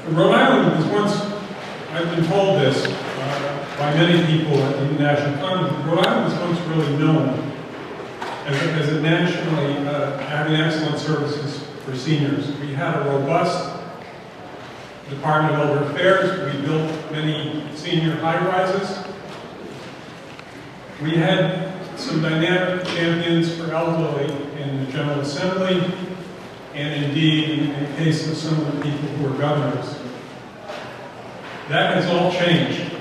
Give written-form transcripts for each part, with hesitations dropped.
Rhode Island was once, I've been told this by many people at the International Conference, Rhode Island was once really known as a nationally having excellent services for seniors. We had a robust Department of Elder Affairs. We built many senior high-rises. We had some dynamic champions for elderly in the General Assembly, and indeed in the case of some of the people who were governors. That has all changed.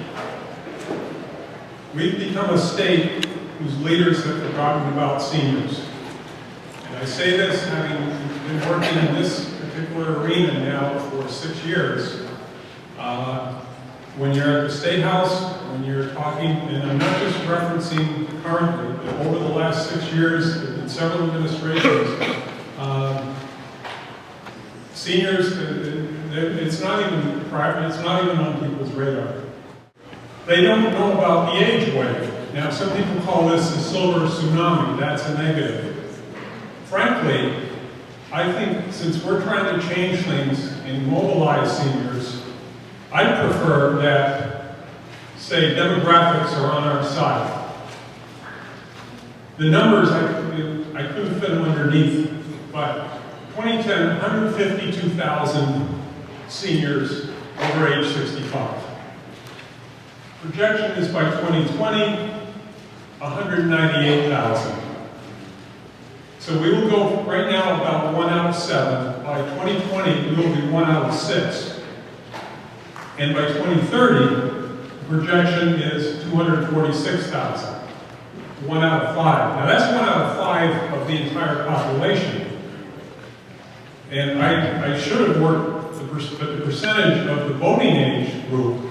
We've become a state whose leaders have forgotten about seniors. And I say this having been working in this particular arena now for 6 years. When you're at the State House, when you're talking, and I'm not just referencing currently, but over the last 6 years, there have been several administrations, seniors, it's not even private, it's not even on people's radar. They don't know about the age wave. Now, some people call this the silver tsunami. That's a negative. Frankly, I think since we're trying to change things and mobilize seniors, I prefer that, say, demographics are on our side. The numbers, I couldn't fit them underneath, but 2010, 152,000 seniors over age 65. Projection is by 2020, 198,000. So we will go right now about 1 out of 7. By 2020, we will be 1 out of 6. And by 2030, the projection is 246,000. 1 out of 5. Now that's 1 out of 5 of the entire population. And I should have worked, but the percentage of the voting age group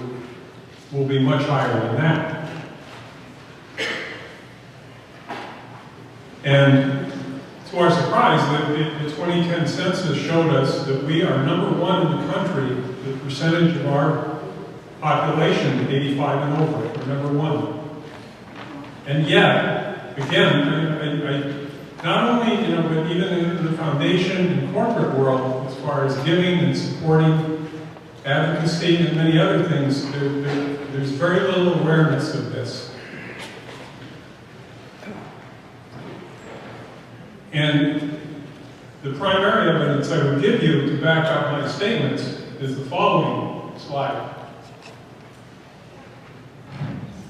will be much higher than that. And to our surprise, the 2010 census showed us that we are #1 in the country, the percentage of our population 85 and over, we're #1. And yet, again, not only, but even in the foundation and corporate world, as far as giving and supporting advocacy and many other things, there's very little awareness of this. And the primary evidence I would give you to back up my statements is the following slide.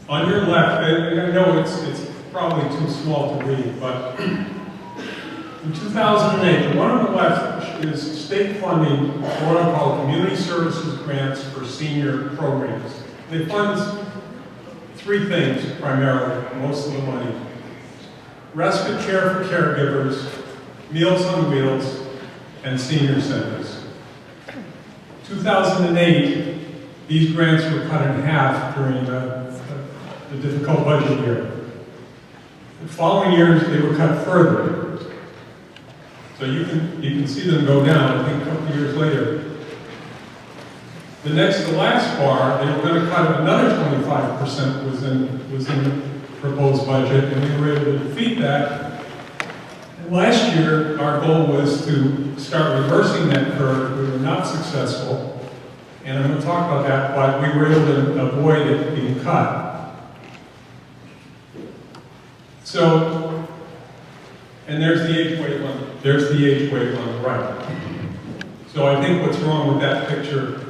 On your left, I know it's probably too small to read, but in 2008, the one on the left is state funding for what I call community services grants for senior programs. It funds 3 things primarily, most of the money. Respite care for caregivers, Meals on Wheels, and senior centers. 2008, these grants were cut in half during the difficult budget year. The following years, they were cut further. So you can see them go down, I think, a couple of years later. The last bar, they were going to cut another 25% was in the proposed budget, and we were able to defeat that. And last year, our goal was to start reversing that curve. We were not successful, and I'm going to talk about that, but we were able to avoid it being cut. So, and there's the age wave on the right. So I think what's wrong with that picture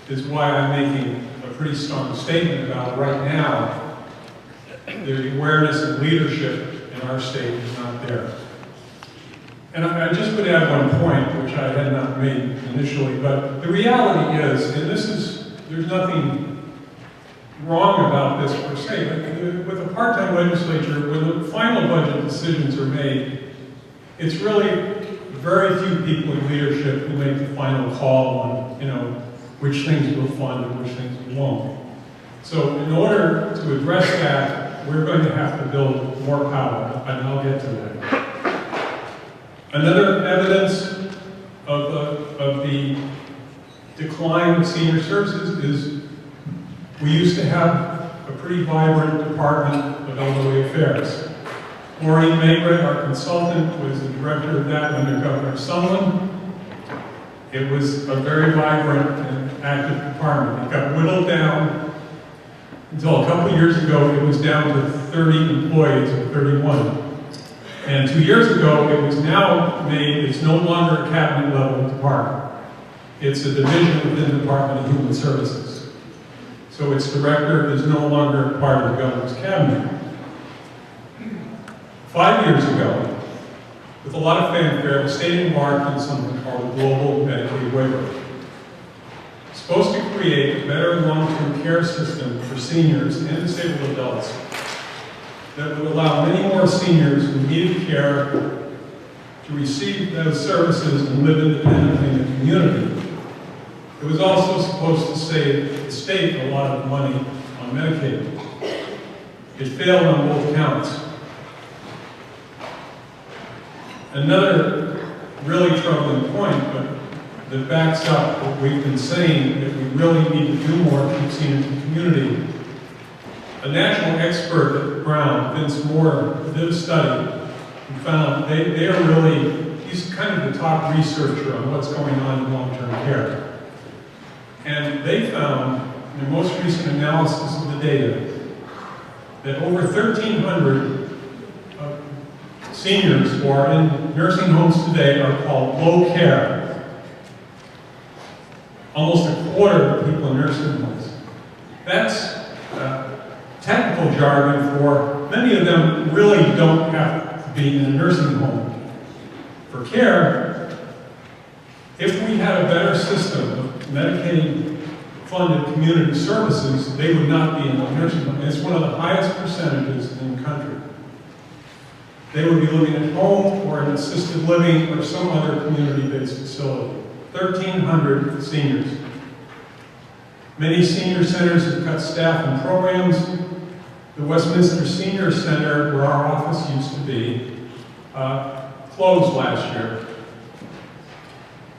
is why I'm making a pretty strong statement about right now, the awareness and leadership in our state is not there. And I just would add one point, which I had not made initially, but the reality is, and there's nothing wrong about this per se, but with a part-time legislature, when the final budget decisions are made, it's really very few people in leadership who make the final call on, which things we'll fund and which things we won't. So in order to address that, we're going to have to build more power, and I'll get to that. Another evidence of the decline of senior services is we used to have a pretty vibrant Department of Elderly Affairs. Maureen Mayred, our consultant, was the director of that under Governor Sumlin. It was a very vibrant active department. It got whittled down until a couple of years ago, it was down to 30 employees, or 31. And 2 years ago, it was now made, it's no longer a cabinet level department. It's a division within the Department of Human Services. So its director is no longer part of the governor's cabinet. 5 years ago, with a lot of fanfare, the state embarked on something called the Global Medicaid Waiver. It's supposed to create a better long-term care system for seniors and disabled adults that would allow many more seniors who needed care to receive those services and live independently in the community. It was also supposed to save the state a lot of money on Medicaid. It failed on both counts. Another really troubling point, but that backs up what we've been saying, that we really need to do more to keep seniors in the community. A national expert at Brown, Vince Moore, did a study and found they are really, he's kind of the top researcher on what's going on in long-term care. And they found, in their most recent analysis of the data, that over 1,300 seniors who are in nursing homes today are called low care. Almost a quarter of the people in nursing homes. That's technical jargon for many of them really don't have to be in a nursing home for care. If we had a better system of Medicaid-funded community services, they would not be in a nursing home. It's one of the highest percentages in the country. They would be living at home or in assisted living or some other community-based facility. 1,300 seniors. Many senior centers have cut staff and programs. The Westminster Senior Center, where our office used to be, closed last year.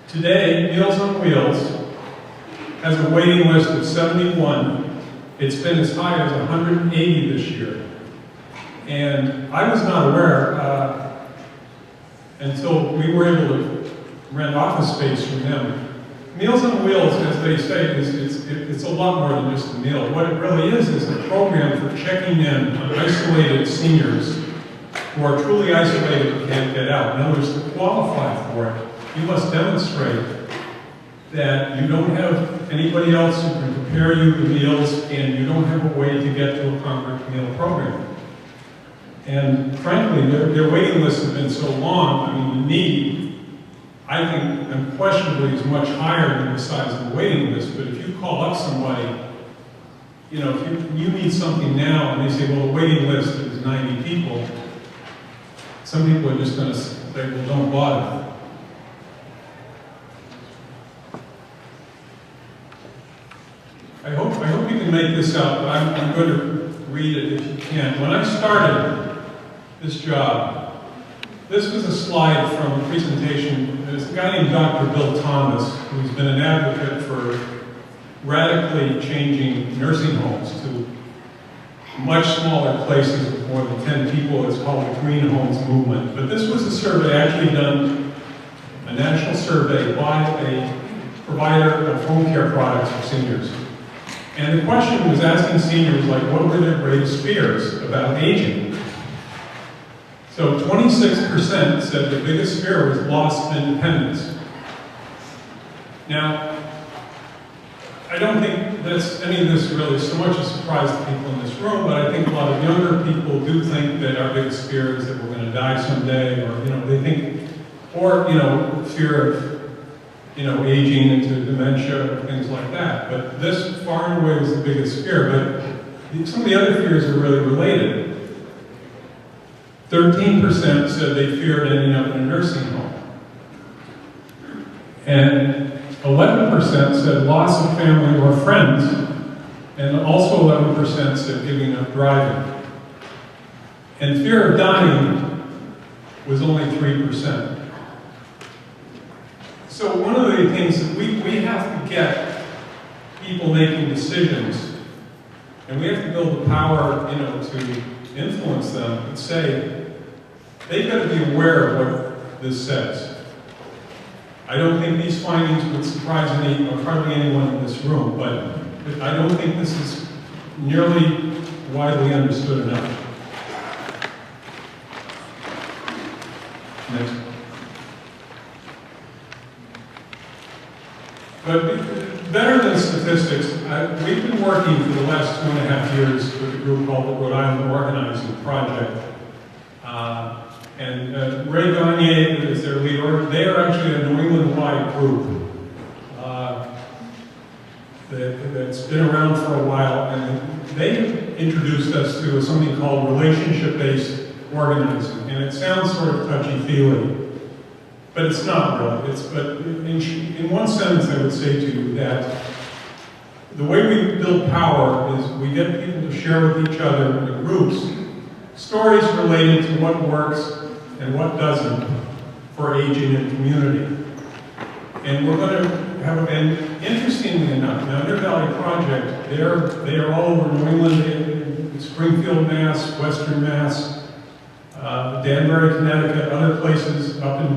Today, Meals on Wheels has a waiting list of 71. It's been as high as 180 this year. And I was not aware until we were able to rent office space from them. Meals on Wheels, as they say, it's a lot more than just a meal. What it really is a program for checking in on isolated seniors who are truly isolated and can't get out. In other words, to qualify for it, you must demonstrate that you don't have anybody else who can prepare you the meals and you don't have a way to get to a concrete meal program. And frankly, their waiting lists have been so long, I mean, the need, I think, unquestionably is much higher than the size of the waiting list, but if you call up somebody, you know, if you need something now and they say, well, the waiting list is 90 people, some people are just going to say, well, don't bother. I hope you can make this out, but I'm going to read it if you can. When I started this job, this was a slide from a presentation. There's a guy named Dr. Bill Thomas, who's been an advocate for radically changing nursing homes to much smaller places with more than 10 people. It's called the Green Homes Movement. But this was a survey actually done, a national survey by a provider of home care products for seniors. And the question was asking seniors, like, what were their greatest fears about aging? So 26% said the biggest fear was loss of independence. Now, I don't think that's any of this really so much a surprise to people in this room, but I think a lot of younger people do think that our biggest fear is that we're going to die someday, or, you know, they think, or, you know, fear of, you know, aging into dementia, or things like that. But this far and away was the biggest fear, but some of the other fears are really related. 13% said they feared ending up in a nursing home. And 11% said loss of family or friends, and also 11% said giving up driving. And fear of dying was only 3%. So one of the things that we have to get people making decisions, and we have to build the power, you know, to influence them and say, they've got to be aware of what this says. I don't think these findings would surprise any or hardly anyone in this room, but I don't think this is nearly widely understood enough. Next. But better than statistics, we've been working for the last 2.5 years with a group called the Rhode Island Organizing Project. Ray Gagne is their leader. They are actually a New England-wide group that's been around for a while, and they introduced us to something called relationship-based organizing. And it sounds sort of touchy-feely, but it's not really. But in one sentence, I would say to you that the way we build power is we get people to share with each other in groups stories related to what works and what doesn't for aging in community. And we're going to have, and interestingly enough, the Under Valley Project, they are all over New England, Springfield, Mass, Western Mass, Danbury, Connecticut, other places up in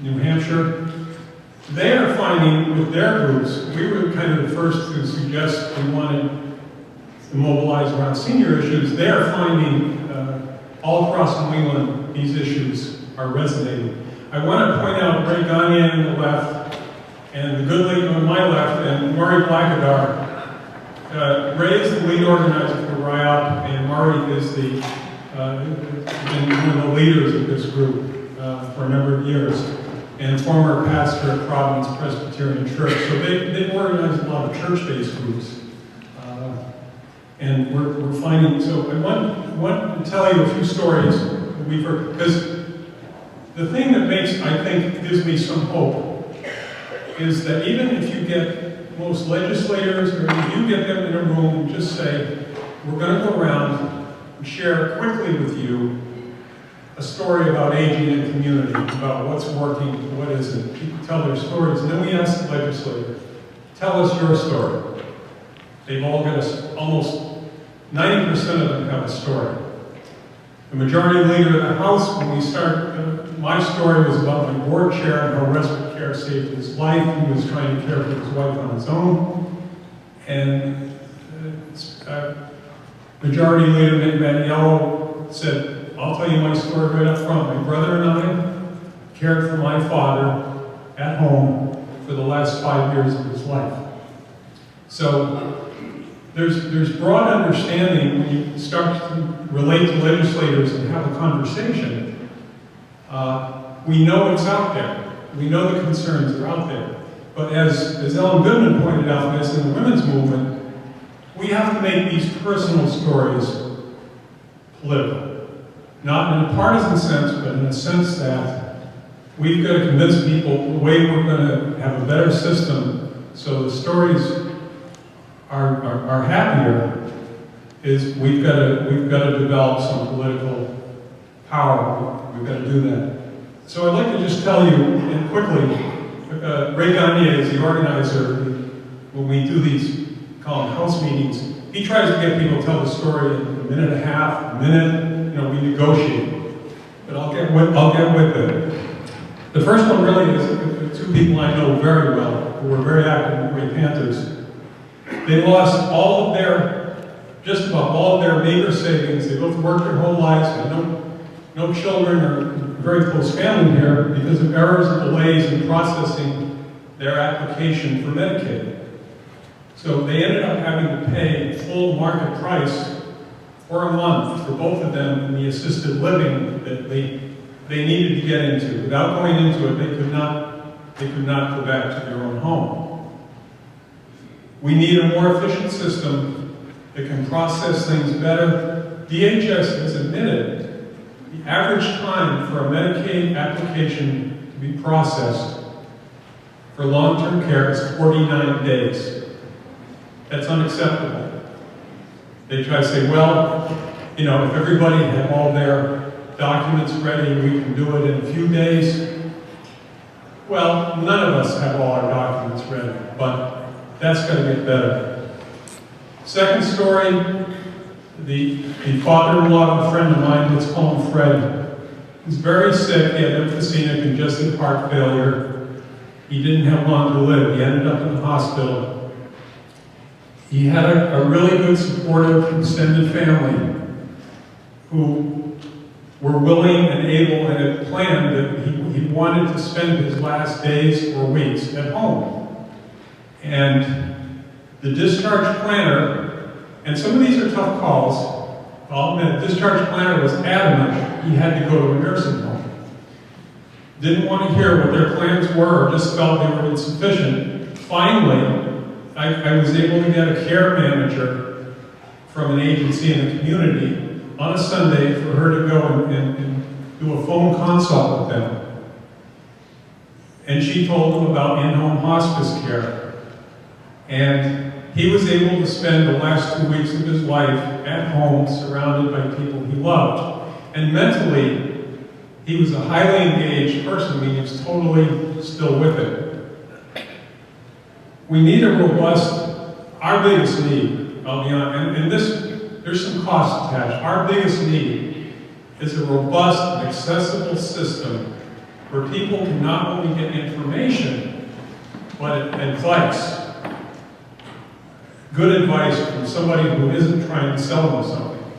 New Hampshire. They are finding with their groups, we were kind of the first to suggest we wanted to mobilize around senior issues. They are finding all across New England these issues are resonating. I want to point out Ray Gagne on the left and the good lady on my left and Murray Blackadar. Ray is the lead organizer for RIOP, and Murray is been one of the leaders of this group for a number of years, and former pastor at Providence Presbyterian Church. So they've organized a lot of church-based groups. And we're finding, so I want to tell you a few stories that we've heard, because the thing that I think, gives me some hope is that even if you get most legislators, or if you get them in a room and just say, we're going to go around and share quickly with you a story about aging in community, about what's working, what isn't. People tell their stories, and then we ask the legislator, tell us your story. They've all got almost 90% of them have a story. The majority leader of the House, when we start, my story was about my board chair and how respite care saved his life. He was trying to care for his wife on his own. And majority leader Nick Maniello said, I'll tell you my story right up front. My brother and I cared for my father at home for the last 5 years of his life. So there's broad understanding when you start to relate to legislators and have a conversation. We know it's out there. We know the concerns are out there. But as Ellen Goodman pointed out this in the women's movement, we have to make these personal stories political. Not in a partisan sense, but in a sense that we've got to convince people the way we're going to have a better system so the stories are happier is we've got to develop some political power. We've got to do that. So I'd like to just tell you, and quickly, Ray Gagne is the organizer. When we do these, call them house meetings, he tries to get people to tell the story in a minute and a half, a minute. You know, we negotiate. But I'll get with it. The first one really is two people I know very well who were very active in the Great Panthers. They lost just about all of their meager savings. They both worked their whole lives, had no children or very close family here because of errors and delays in processing their application for Medicaid. So they ended up having to pay full market price for a month for both of them in the assisted living that they needed to get into. Without going into it, they could not go back to their own home. We need a more efficient system that can process things better. DHS has admitted the average time for a Medicaid application to be processed for long-term care is 49 days. That's unacceptable. They try to say, well, you know, if everybody had all their documents ready, we can do it in a few days. Well, none of us have all our documents ready, but that's going to get better. Second story, the father-in-law of a friend of mine, let's call him Fred. He's very sick, he had emphysema, congestive heart failure. He didn't have long to live. He ended up in the hospital. He had a really good, supportive, extended family who were willing and able and had planned that he wanted to spend his last days or weeks at home. And the discharge planner, and some of these are tough calls, I'll admit, the discharge planner was adamant he had to go to a nursing home. Didn't want to hear what their plans were or just felt they were insufficient. Finally, I was able to get a care manager from an agency in the community on a Sunday for her to go and do a phone consult with them. And she told them about in-home hospice care. And he was able to spend the last 2 weeks of his life at home surrounded by people he loved. And mentally, he was a highly engaged person. I mean, he was totally still with it. We need a robust, our biggest need, I'll be honest, and there's some cost attached. Our biggest need is a robust and accessible system where people can not only get information, but advice. Good advice from somebody who isn't trying to sell them something,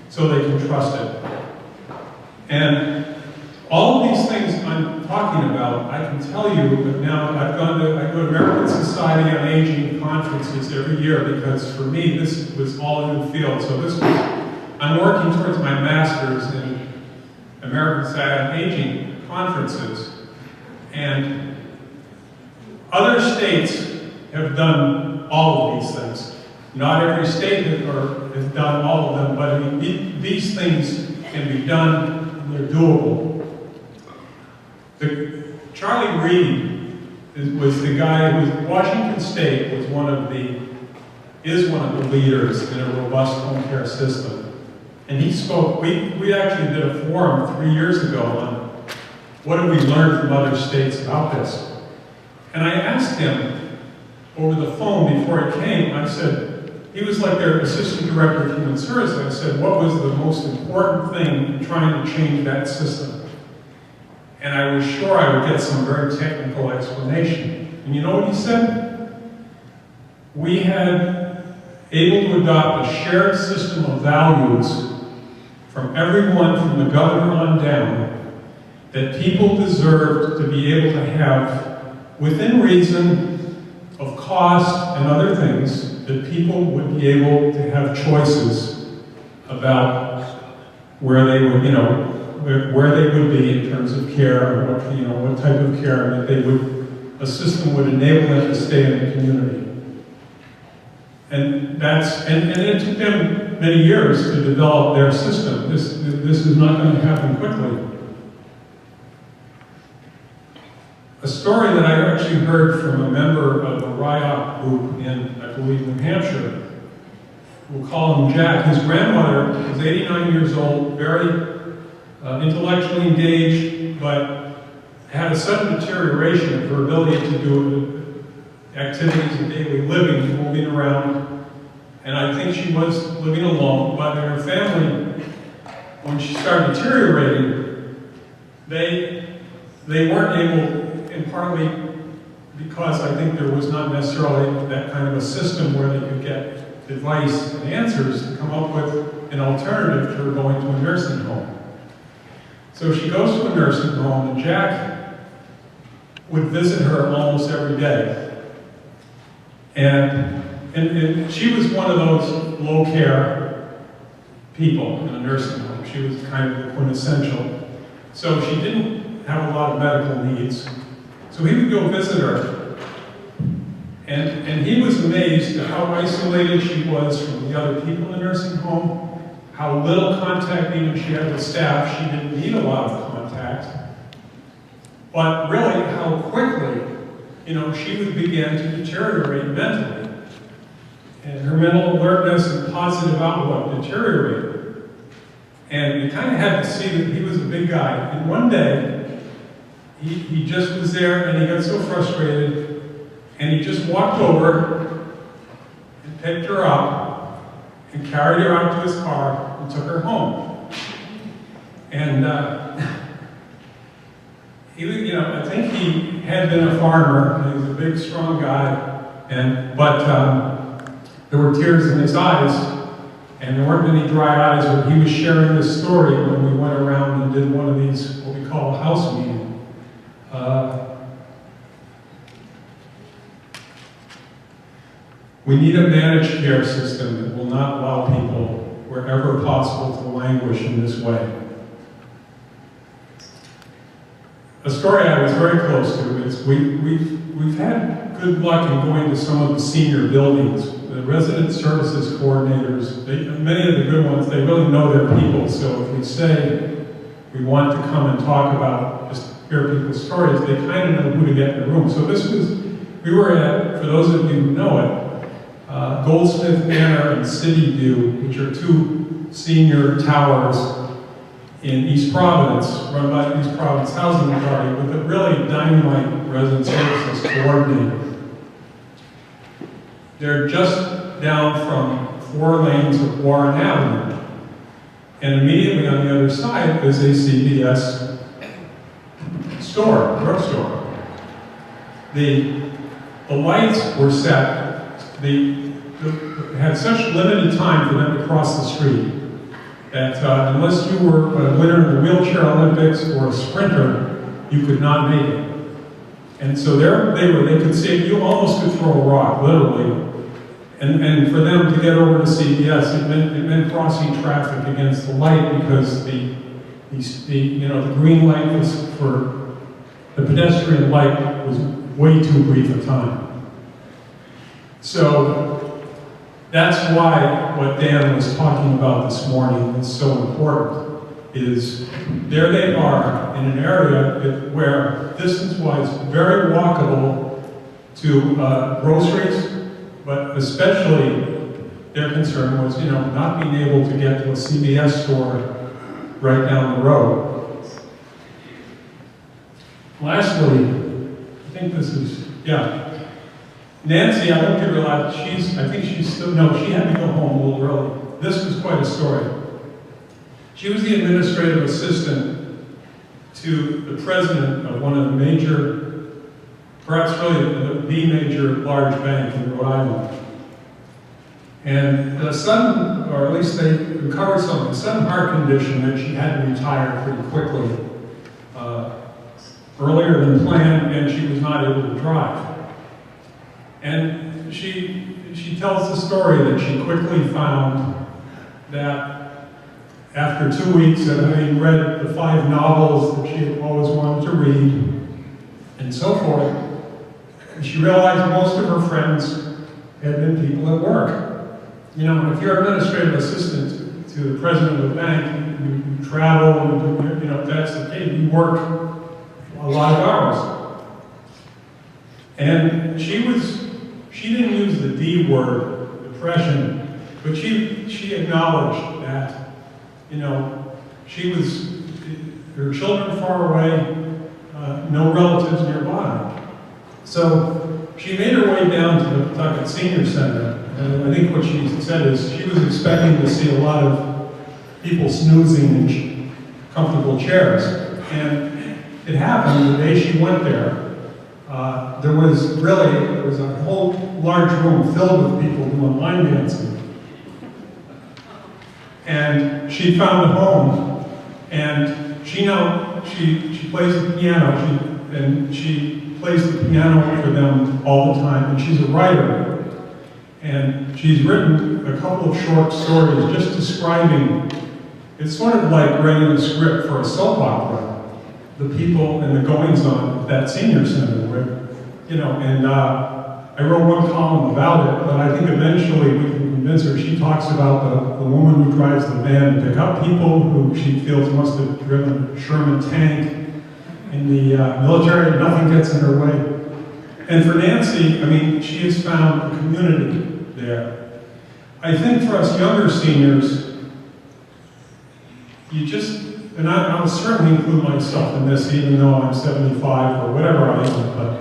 so they can trust it. And all of these things I'm talking about, I can tell you that now I go to American Society on Aging conferences every year because for me this was all a new field. So I'm working towards my master's in American Society on Aging conferences. And other states have done all of these things. Not every state has done all of them, but I mean, these things can be done and they're doable. Charlie Reed was the guy who, Washington State is one of the leaders in a robust home care system. And he spoke, we actually did a forum 3 years ago on what have we learned from other states about this. And I asked him over the phone before he came, I said, he was like their assistant director of human services. I said, what was the most important thing in trying to change that system? And I was sure I would get some very technical explanation. And you know what he said? We had able to adopt a shared system of values from everyone from the governor on down that people deserved to be able to have, within reason of cost and other things, that people would be able to have choices about where they would, where they would be in terms of care, or what type of care that a system would enable them to stay in the community. And it took them many years to develop their system. This is not going to happen quickly. A story that I actually heard from a member of a RIOP group in, I believe, New Hampshire. We'll call him Jack. His grandmother was 89 years old, very intellectually engaged, but had a sudden deterioration of her ability to do activities of daily living, moving around. And I think she was living alone, but in her family, when she started deteriorating, they weren't able, and partly because I think there was not necessarily that kind of a system where they could get advice and answers to come up with an alternative to her going to a nursing home. So she goes to a nursing home, and Jack would visit her almost every day. And she was one of those low-care people in a nursing home. She was kind of the quintessential. So she didn't have a lot of medical needs. So he would go visit her. And he was amazed at how isolated she was from the other people in the nursing home, how little contact even she had with staff. She didn't need a lot of contact. But really, how quickly, she would begin to deteriorate mentally. And her mental alertness and positive outlook deteriorated. And you kind of had to see that he was a big guy. And one day, he just was there, and he got so frustrated, and he just walked over and picked her up and carried her out to his car and took her home. And I think he had been a farmer, and he was a big, strong guy, but there were tears in his eyes, and there weren't any dry eyes, but he was sharing this story when we went around and did one of these, what we call a house meeting. We need a managed care system that will not allow people, wherever possible, to languish in this way. A story I was very close to is we've had good luck in going to some of the senior buildings. The resident services coordinators, many of the good ones, they really know their people. So if we say we want to come and talk about, just hear people's stories, they kind of know who to get in the room. So we were at, for those of you who know it, Goldsmith Manor and City View, which are two senior towers in East Providence, run by the East Providence Housing Authority, with a really dynamite resident services coordinator. They're just down from 4 lanes of Warren Avenue. And immediately on the other side is a CVS store, drugstore. The lights were set. They had such limited time for them to cross the street that unless you were a winner in the wheelchair Olympics or a sprinter, you could not make it. And so they could see, you almost could throw a rock, literally. And for them to get over to CVS, it meant crossing traffic against the light, because the green light was for the pedestrian light was way too brief a time. So that's why what Dan was talking about this morning is so important, is there they are in an area where distance-wise very walkable to groceries, but especially their concern was, not being able to get to a CVS store right down the road. Lastly, I think this is, Nancy, I don't give her a lot. She had to go home a little early. This was quite a story. She was the administrative assistant to the president of one of the major, perhaps really the major large bank in Rhode Island. And a sudden, or at least they recovered something, a sudden heart condition that she had to retire pretty quickly, earlier than planned, and she was not able to drive. And she tells the story that she quickly found that after 2 weeks of having read the 5 novels that she had always wanted to read, and so forth, she realized most of her friends had been people at work. If you're administrative assistant to the president of the bank, you travel, and that's the case, you work a lot of hours. And she didn't use the D word, depression, but she acknowledged that, she was, her children far away, no relatives nearby. So she made her way down to the Pawtucket Senior Center, and I think what she said is she was expecting to see a lot of people snoozing in comfortable chairs. And it happened the day she went there. There was a whole large room filled with people doing line dancing. And she found a home, and she plays the piano, and she plays the piano for them all the time, and she's a writer. And she's written a couple of short stories just describing, it's sort of like writing a script for a soap opera, the people and the goings-on at that senior center, where, and I wrote one column about it, but I think eventually we can convince her. She talks about the woman who drives the van to pick up people who she feels must have driven a Sherman tank in the military, nothing gets in her way. And for Nancy, she has found a community there. I think for us younger seniors, and I'll certainly include myself in this, even though I'm 75 or whatever I am, but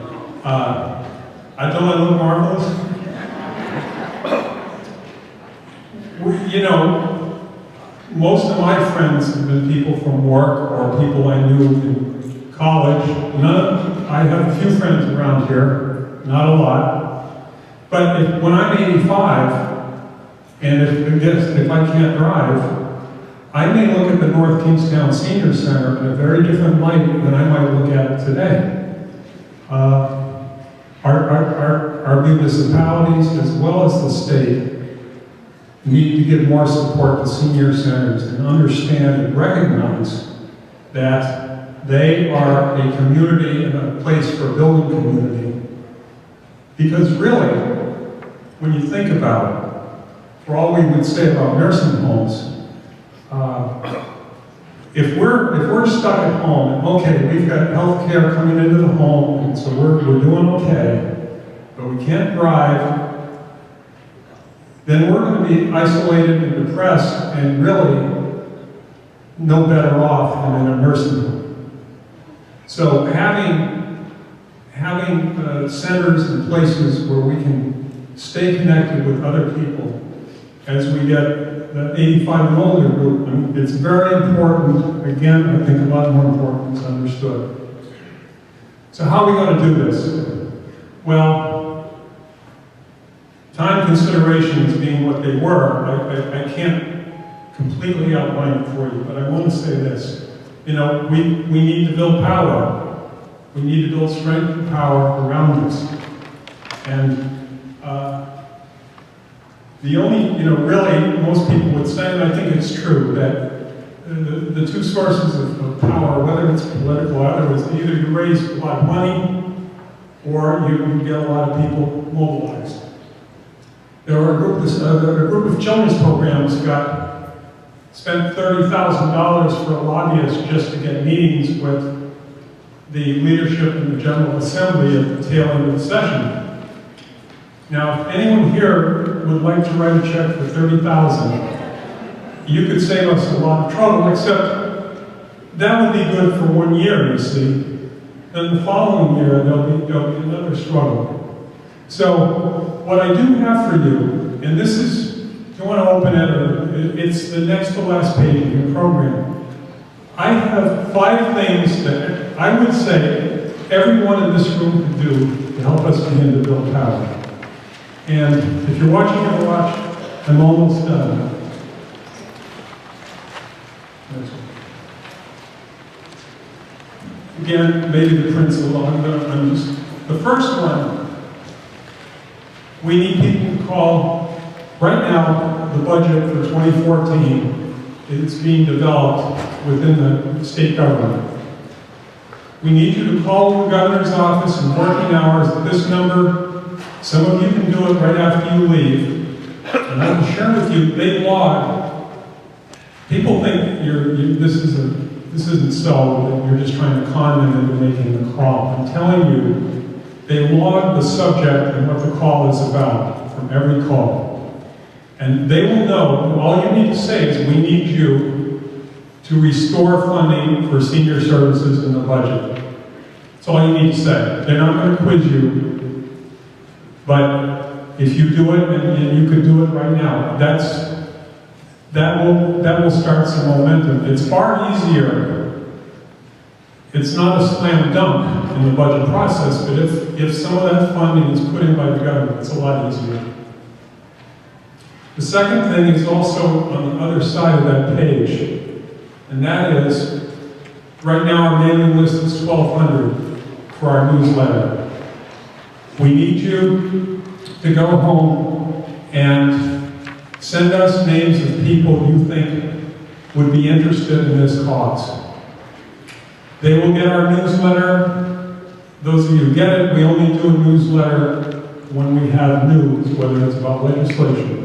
don't I look marvelous? Most of my friends have been people from work or people I knew in college. I have a few friends around here, not a lot. But when I'm 85, and if I can't drive, I may look at the North Kingstown Senior Center in a very different light than I might look at it today. Our municipalities, as well as the state, need to give more support to senior centers and understand and recognize that they are a community and a place for building community. Because really, when you think about it, for all we would say about nursing homes, if we're stuck at home, and okay, we've got health care coming into the home, and so we're doing okay, but we can't drive, then we're going to be isolated and depressed and really no better off than in a nursing home. So having centers and places where we can stay connected with other people as we get the 85 and older group, and it's very important. Again, I think a lot more important than it's understood. So how are we going to do this? Well, time considerations being what they were, I can't completely outline it for you, but I want to say this. You know, we need to build power. We need to build strength and power around us. And the only, really, most people would say, and I think it's true, that the two sources of power, whether it's political or otherwise, either you raise a lot of money or you get a lot of people mobilized. There were a group of children's programs spent $30,000 for a lobbyist just to get meetings with the leadership in the General Assembly at the tail end of the session. Now, if anyone here would like to write a check for $30,000, you could save us a lot of trouble, except that would be good for 1 year, you see. Then the following year, there'll be another struggle. So, what I do have for you, and this is, if you want to open it, it's the next to last page of your program. I have 5 things that I would say everyone in this room can do to help us begin to build power. And if you're watching your watch, I'm almost done. Again, maybe the principle, the first one, we need people to call, right now, the budget for 2014 is being developed within the state government. We need you to call the governor's office in working hours at this number. Some of you can do it right after you leave. And I will share with you, they log. People think this isn't so, that you're just trying to con them into making the call. I'm telling you, they log the subject and what the call is about from every call. And they will know, all you need to say is, we need you to restore funding for senior services in the budget. That's all you need to say. They're not going to quiz you. But if you do it, and you could do it right now, that will start some momentum. It's far easier. It's not a slam dunk in the budget process, but if some of that funding is put in by the government, it's a lot easier. The second thing is also on the other side of that page, and that is, right now our mailing list is 1,200 for our newsletter. We need you to go home and send us names of people you think would be interested in this cause. They will get our newsletter. Those of you who get it, we only do a newsletter when we have news, whether it's about legislation.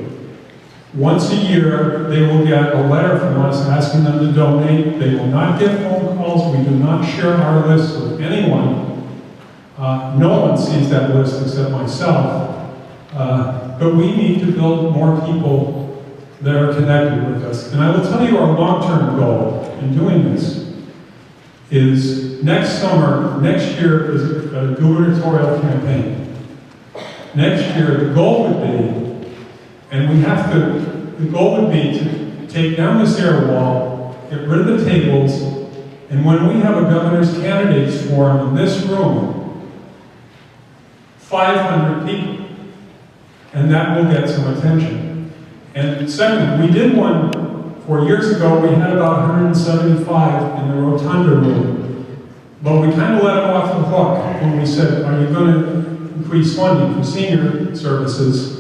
Once a year, they will get a letter from us asking them to donate. They will not get phone calls. We do not share our list with anyone. No one sees that list except myself. But we need to build more people that are connected with us. And I will tell you our long-term goal in doing this is next year is a gubernatorial campaign. Next year, the goal would be, the goal would be to take down this air wall, get rid of the tables, And when we have a governor's candidates forum in this room, 500 people, and that will get some attention. And second, we did one 4 years ago. We had about 175 in the Rotunda room, but we kind of let them off the hook when we said, are you going to increase funding for senior services?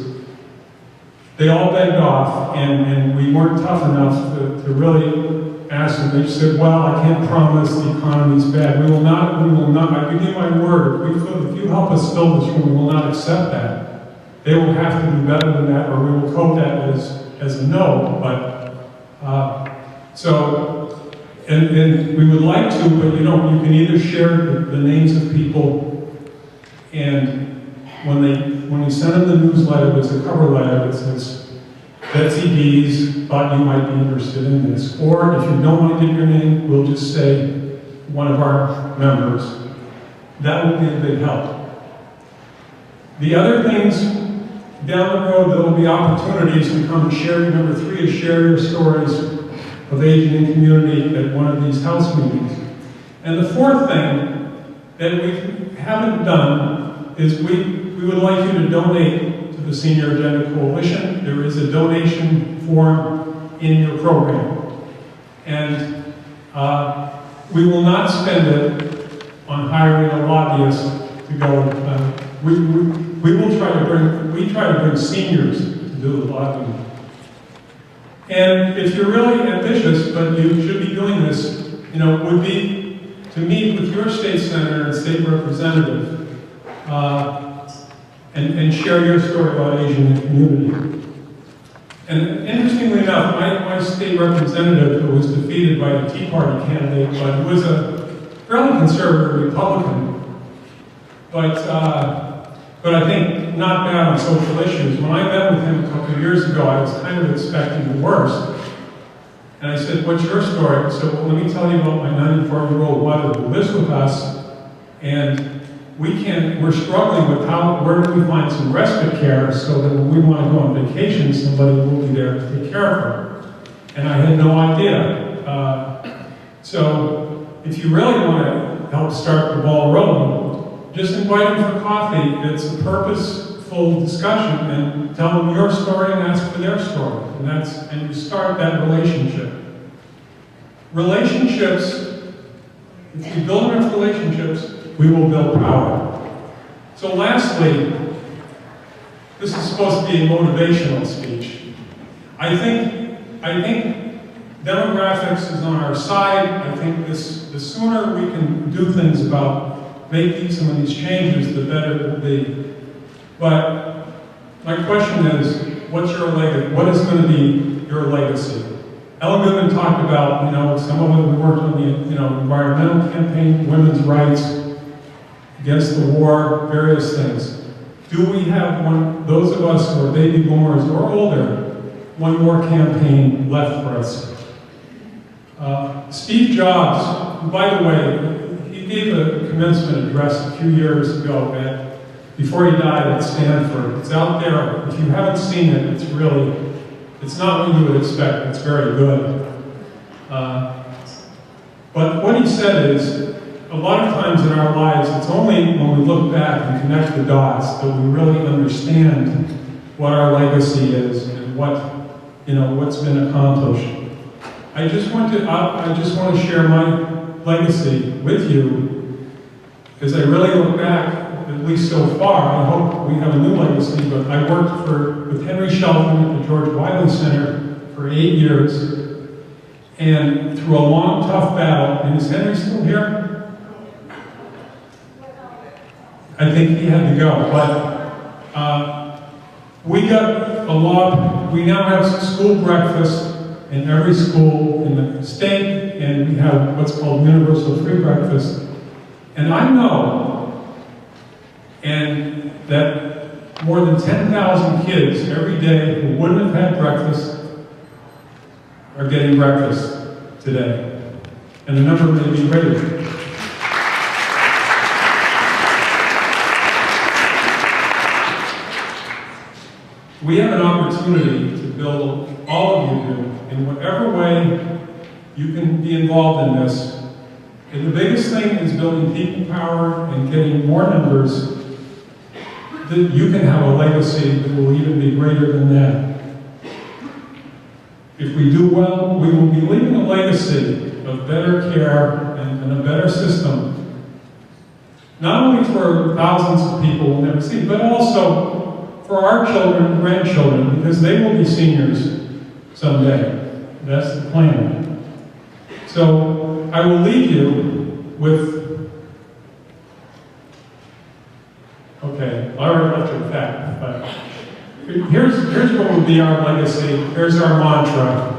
They all begged off, and we weren't tough enough to really ask them. They just said, well, I can't promise, the economy's bad. We will not, I give you my word, if you help us fill this room, we will not accept that. They will have to do better than that, or we will code that as a no. But, and we would like to, but you can either share the names of people, and when we send them the newsletter, there's a cover letter that says, Betsy Dees thought you might be interested in this. Or if you don't want to give your name, we'll just say one of our members. That will be a big help. The other things, down the road, there will be opportunities to come and share. Number 3 is share your stories of aging in community at one of these house meetings. And the fourth thing that we haven't done is we would like you to donate to the Senior Agenda Coalition. There is a donation form in your program. And we will not spend it on hiring a lobbyist to go. We try to bring seniors to do the lobbying. And if you're really ambitious, but you should be doing this, would be to meet with your state senator and state representative and share your story about Asian in the community. And interestingly enough, my state representative, who was defeated by a Tea Party candidate, but who was a fairly conservative Republican, but I think not bad on social issues. When I met with him a couple of years ago, I was kind of expecting the worst. And I said, what's your story? He said, well, let me tell you about my 94-year-old mother who lives with us, and we're struggling with where do we find some respite care so that when we want to go on vacation, somebody will be there to take care of her. And I had no idea. So if you really want to help start the ball rolling, just invite them for coffee. It's a purposeful discussion, and tell them your story and ask for their story. And you start that relationship. Relationships, if we build enough relationships, we will build power. So lastly, this is supposed to be a motivational speech. I think demographics is on our side. I think the sooner we can do things about making some of these changes, the better it will be. But my question is, what's your legacy? What is going to be your legacy? Ellen Goodman talked about, some of it we worked on the, environmental campaign, women's rights, against the war, various things. Do we have those of us who are baby boomers or older, one more campaign left for us? Steve Jobs, who, by the way, he gave a commencement address a few years ago before he died at Stanford. It's out there. If you haven't seen it, it's not what you would expect. It's very good. But what he said is, a lot of times in our lives, it's only when we look back and connect the dots that we really understand what our legacy is and what's been accomplished. I just want to share my legacy with you as I really look back, at least so far. I hope we have a new legacy, but I worked with Henry Shelton at the George Wiley Center for 8 years, and through a long, tough battle. And is Henry still here? I think he had to go, but we got a law. We now have school breakfast in every school in the state, and we have what's called universal free breakfast. And I know that more than 10,000 kids every day who wouldn't have had breakfast are getting breakfast today. And the number may be greater. We have an opportunity to build, all of you do, in whatever way you can be involved in this, And the biggest thing is building people power and getting more numbers that you can have a legacy that will even be greater than that. If we do well, we will be leaving a legacy of better care and a better system. Not only for thousands of people we'll never see, but also for our children and grandchildren, because they will be seniors someday. That's the plan. So I will leave you with, okay, I already left you with that, but here's what will be our legacy. Here's our mantra.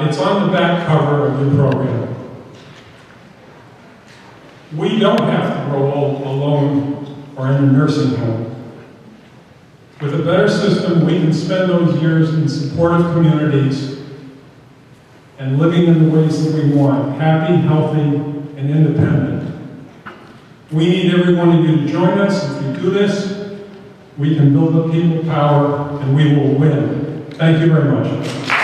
It's on the back cover of the program. We don't have to grow old alone or in a nursing home. With a better system, we can spend those years in supportive communities and living in the ways that we want, happy, healthy, and independent. We need every one of you to join us. If you do this, we can build up people power and we will win. Thank you very much.